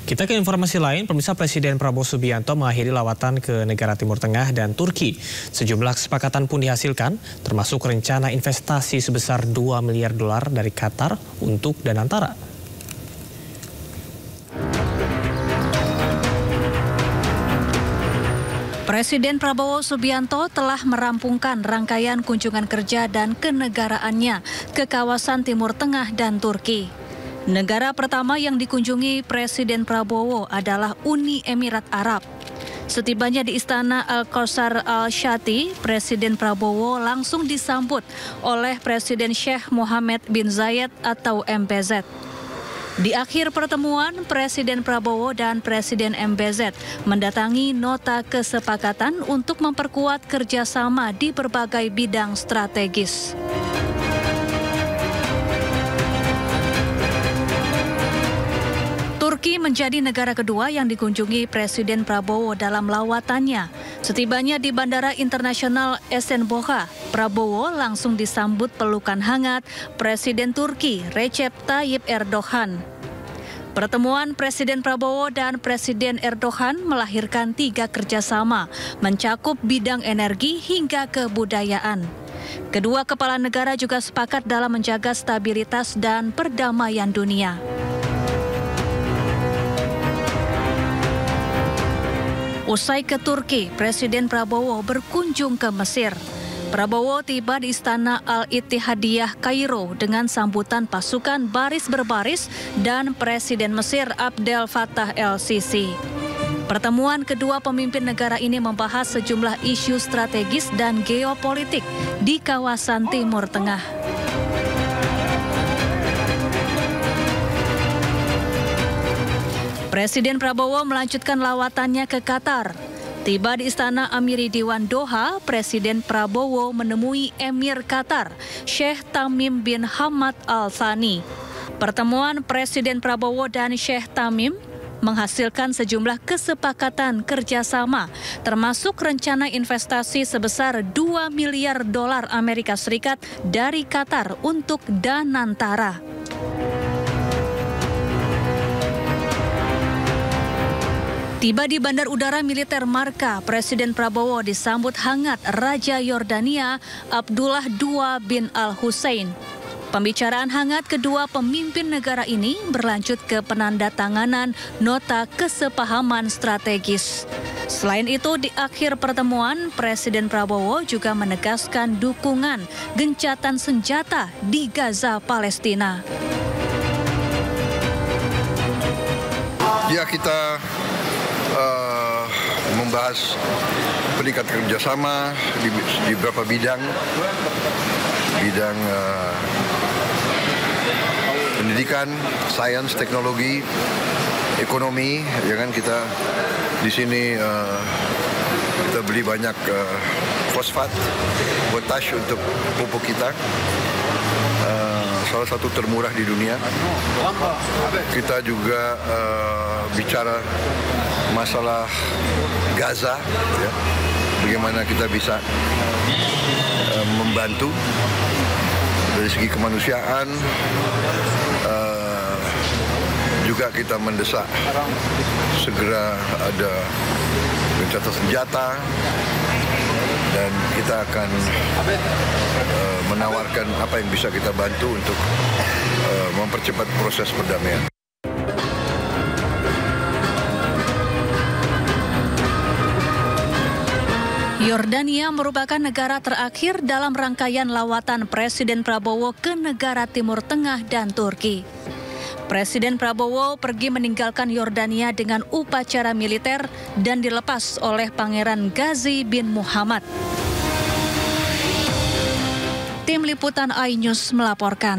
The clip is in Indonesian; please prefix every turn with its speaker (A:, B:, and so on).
A: Kita ke informasi lain, pemirsa. Presiden Prabowo Subianto mengakhiri lawatan ke negara Timur Tengah dan Turki. Sejumlah kesepakatan pun dihasilkan, termasuk rencana investasi sebesar 2 miliar dolar dari Qatar untuk Danantara.
B: Presiden Prabowo Subianto telah merampungkan rangkaian kunjungan kerja dan kenegaraannya ke kawasan Timur Tengah dan Turki. Negara pertama yang dikunjungi Presiden Prabowo adalah Uni Emirat Arab. Setibanya di Istana Al-Qasr Al-Shati, Presiden Prabowo langsung disambut oleh Presiden Sheikh Mohammed bin Zayed atau MBZ. Di akhir pertemuan, Presiden Prabowo dan Presiden MBZ mendatangi nota kesepakatan untuk memperkuat kerjasama di berbagai bidang strategis. Turki menjadi negara kedua yang dikunjungi Presiden Prabowo dalam lawatannya. Setibanya di Bandara Internasional Esenboga, Prabowo langsung disambut pelukan hangat Presiden Turki Recep Tayyip Erdogan. Pertemuan Presiden Prabowo dan Presiden Erdogan melahirkan 3 kerjasama, mencakup bidang energi hingga kebudayaan. Kedua kepala negara juga sepakat dalam menjaga stabilitas dan perdamaian dunia. Usai ke Turki, Presiden Prabowo berkunjung ke Mesir. Prabowo tiba di Istana Al-Ittihadiyah Kairo dengan sambutan pasukan baris berbaris dan Presiden Mesir Abdel Fattah El-Sisi. Pertemuan kedua pemimpin negara ini membahas sejumlah isu strategis dan geopolitik di kawasan Timur Tengah. Presiden Prabowo melanjutkan lawatannya ke Qatar. Tiba di Istana Amiri Diwan Doha, Presiden Prabowo menemui Emir Qatar, Sheikh Tamim bin Hamad Al Thani. Pertemuan Presiden Prabowo dan Sheikh Tamim menghasilkan sejumlah kesepakatan kerjasama, termasuk rencana investasi sebesar 2 miliar dolar Amerika Serikat dari Qatar untuk Danantara. Tiba di Bandar Udara Militer Marka, Presiden Prabowo disambut hangat Raja Yordania Abdullah II bin Al-Hussein. Pembicaraan hangat kedua pemimpin negara ini berlanjut ke penandatanganan nota kesepahaman strategis. Selain itu, di akhir pertemuan, Presiden Prabowo juga menegaskan dukungan gencatan senjata di Gaza, Palestina.
C: Ya, kita membahas peningkatan kerjasama di beberapa bidang pendidikan, sains, teknologi, ekonomi. Ya kan, kita di sini kita beli banyak fosfat, potash untuk pupuk kita. Salah satu termurah di dunia. Kita juga bicara masalah Gaza, ya. Bagaimana kita bisa membantu dari segi kemanusiaan. Juga kita mendesak segera ada gencatan senjata. Dan kita akan menawarkan apa yang bisa kita bantu untuk mempercepat proses perdamaian.
B: Yordania merupakan negara terakhir dalam rangkaian lawatan Presiden Prabowo ke negara Timur Tengah dan Turki. Presiden Prabowo pergi meninggalkan Yordania dengan upacara militer dan dilepas oleh Pangeran Ghazi bin Muhammad. Tim Liputan iNews melaporkan.